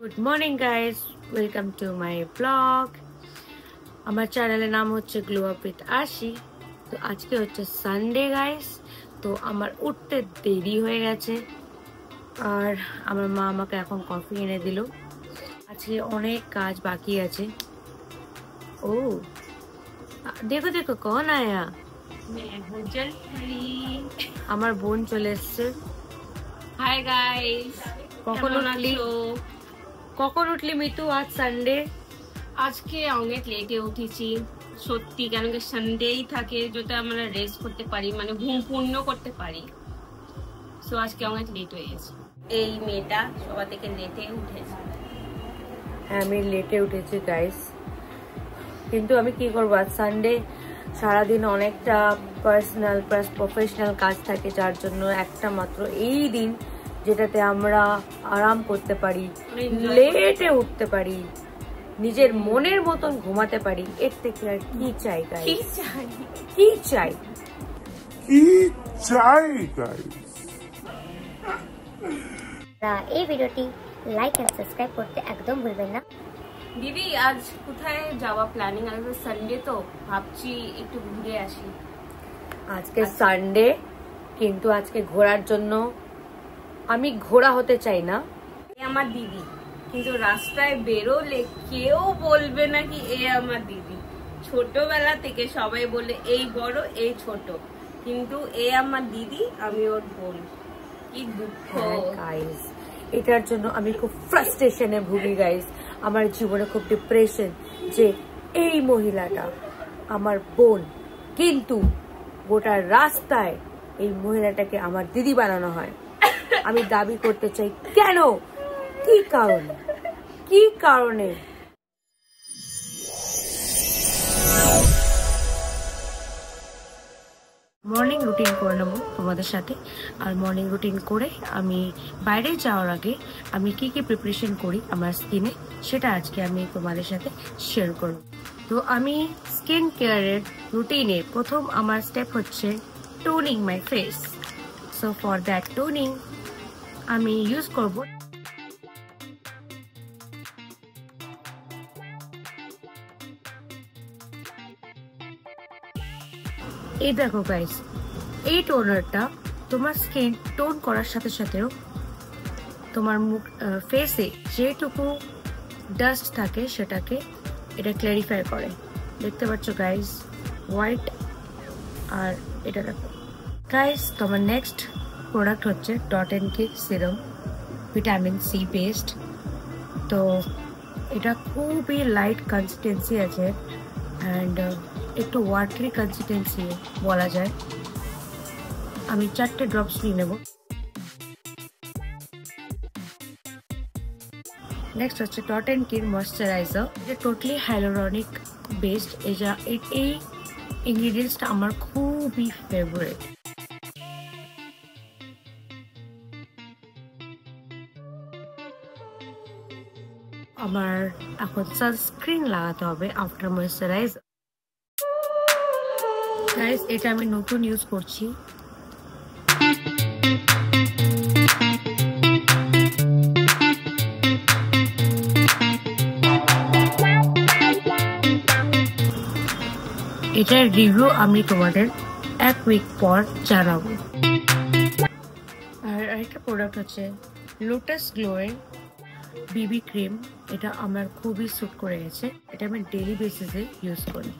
Good morning guys, welcome to my blog. আমার চ্যানেলের নাম হচ্ছে গ্লো আপ উইথ আশি। তো আজকে হচ্ছে সানডে গাইস, তো আমার উঠতে দেরি হয়ে গেছে আর আমার মা আমাকে এখন কফি এনে দিল। আজকে অনেক কাজ বাকি আছে। ও দেখো দেখো কন আয়া, আমার বোন চলে এসছে। হাই গাইস, কখন উঠলি মিতু? আজ সানডে। আজকে অনেক লেটে উঠেছি সত্যি, কেন কি সানডেই থাকে যেটা আমরা রেস্ট করতে পারি, মানে ঘুম পূর্ণ করতে পারি। সো আজকে অনেক লেট হয়ে গেছে। এই মেয়েটা সবার থেকে লেটে উঠেছে। হ্যাঁ, আমি লেটে উঠেছি গাইস, কিন্তু আমি কি করবো, আজ সানডে সারাদিন অনেকটা পার্সোনাল প্লাস প্রফেশনাল কাজ থাকে, যার জন্য একটা মাত্র এই দিন যেটাতে আমরা আরাম করতে পারি, লেটে উঠতে পারি, নিজের মনের মতন ঘুমাতে পারি। এর থেকে আর কি চাই গাইস? কি চাই গাইস? এই ভিডিওটি লাইক এন্ড সাবস্ক্রাইব করতে একদম ভুলবেন না। দিদি, আজ কোথায় যাওয়া প্ল্যানিং? আজ সানডে তো ভাবছি একটু ঘুরে আসি। আজকে সানডে, কিন্তু আজকে ঘোরার জন্য আমি ঘোরা হতে চাই না। আমার দিদি, কিন্তু রাস্তায় বেরোলে কেউ বলবে না কি এ আমার দিদি। ছোটবেলা থেকে সবাই বলে এই বড় এই ছোট, কিন্তু এ আমার দিদি, আমি ওর বোন। কি দুঃখ গাইস, এটার জন্য আমি খুব ফ্রাস্ট্রেশনে ভুগি গাইস। আমার জীবনে খুব ডিপ্রেশন যে এই মহিলাটা আমার বোন, কিন্তু গোটা রাস্তায় এই মহিলাটাকে আমার দিদি বানানো হয়। আমি দাবি করতে চাই, কেন? কি কারণে? কি কারণে? মর্নিং রুটিন করে নেবো তোমাদের সাথে। আর মর্নিং রুটিন করে আমি বাইরে যাওয়ার আগে আমি কি কি প্রিপারেশন করি আমার স্কিনে, সেটা আজকে আমি তোমাদের সাথে শেয়ার করব। তো আমি স্কিন কেয়ারের রুটিনে প্রথম আমার স্টেপ হচ্ছে toning my face. So for that toning আমি ইউজ করব এই দেখো গাইস, এই টোনারটা তোমার স্কিন টোন করার সাথে সাথেও তোমার মুখ ফেসে যেটুকু ডাস্ট থাকে সেটাকে এটা ক্ল্যারিফাই করে। দেখতে পাচ্ছ গাইস, হোয়াইট। আর এটা দেখো গাইস, তোমার নেক্সট প্রোডাক্ট হচ্ছে ডট এন্ড কি সিরাম ভিটামিন সি পেস্ট। তো এটা খুবই লাইট কনসিস্টেন্সি আছে অ্যান্ড একটু ওয়াটারি কনসিস্টেন্সি বলা যায়। আমি 4টে ড্রপস নিয়ে নেব। নেক্সট হচ্ছে ডট এন্ড কির ময়শ্চারাইজার। এটা টোটালি হাইলোরনিক বেসড। এই ইনগ্রিডিয়েন্টসটা আমার খুবই ফেভারিট। আমার এখন সানস্ক্রিন লাগাতে হবে আফটার ময়শ্চারাইজার। গাইস, এটা আমি নতুন ইউজ করছি। এটার রিভিউ আমি তোমাদের 1 উইক পর জানাবো। আর আরেকটা প্রোডাক্ট হচ্ছে লোটাস গ্লোয়ের বিবি ক্রিম। এটা আমার খুবই স্যুট করে গেছে, এটা আমি ডেইলি বেসিসে ইউজ করি।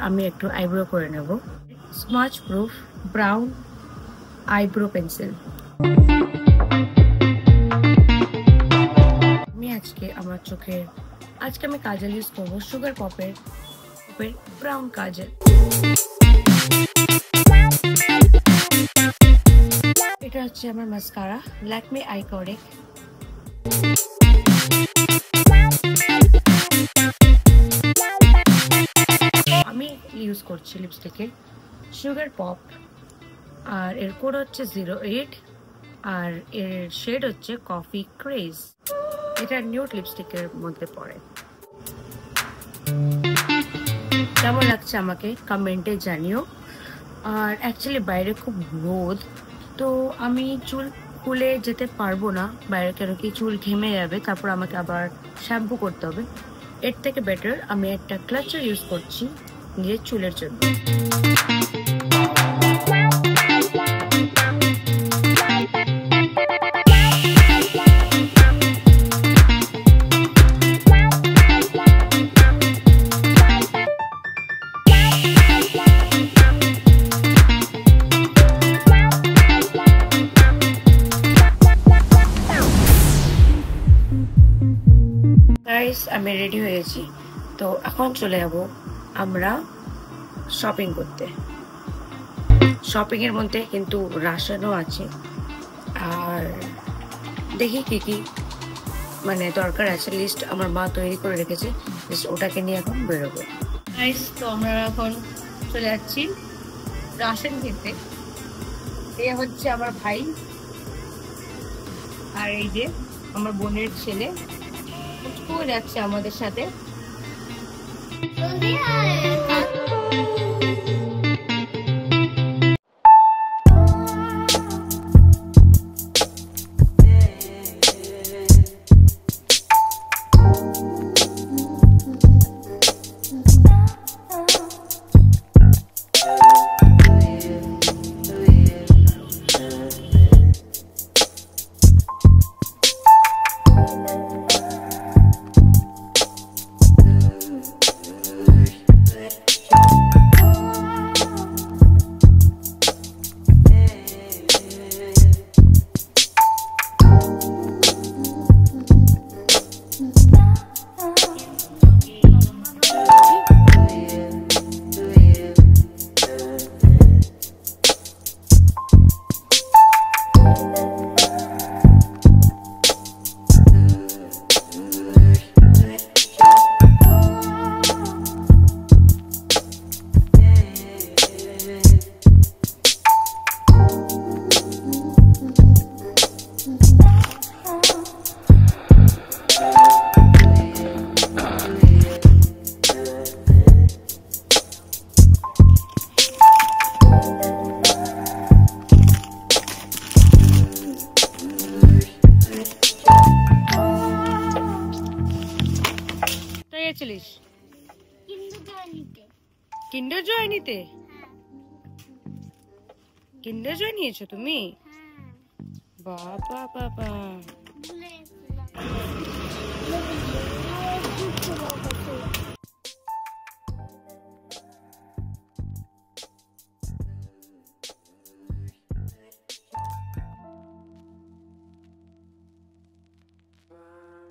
আমি একটু আইব্রো করে নেব। Smudge proof brown eyebrow pencil. আমি আজকে আমার চোখে আমি কাজল ইউজ করবো, সুগার পপের ব্রাউন কাজল। এটা হচ্ছে আমার মাস্কারা, ল্যাকমে আইকনিক। আমি ইউজ করছি লিপস্টিকে সুগার পপ, আর এর কোড হচ্ছে 08। আর এর শেড হচ্ছে কফি ক্রেজ। এটা নিউড লিপস্টিকের মধ্যে পড়ে। কেমন লাগছে আমাকে কমেন্টে জানিও। আর অ্যাকচুয়ালি বাইরে খুব রোদ, তো আমি চুল খুলে যেতে পারবো না বাইরে, কেন কি চুল ঘেমে যাবে, তারপর আমাকে আবার শ্যাম্পু করতে হবে। এর থেকে বেটার আমি একটা ক্লাচার ইউজ করছি নিজের চুলের জন্য। আমি রেডি হয়েছি, তো এখন চলে যাব আমরা শপিং করতে। শপিং এর মধ্যে কিন্তু রাশনও আছে, আর দেখি কি কি মানে দরকার আছে, লিস্ট আমার মা তৈরি করে রেখেছে, ওটাকে নিয়ে এখন বেরোবো। তো আমরা এখন চলে যাচ্ছি রাশন কিনতে। এ হচ্ছে আমার ভাই, আর এই যে আমার বোনের ছেলে যাচ্ছে আমাদের সাথে। কিন্ডার জয় নিতে? কিন্ডার জয় নিয়েছো তুমি? বাবা বাবা।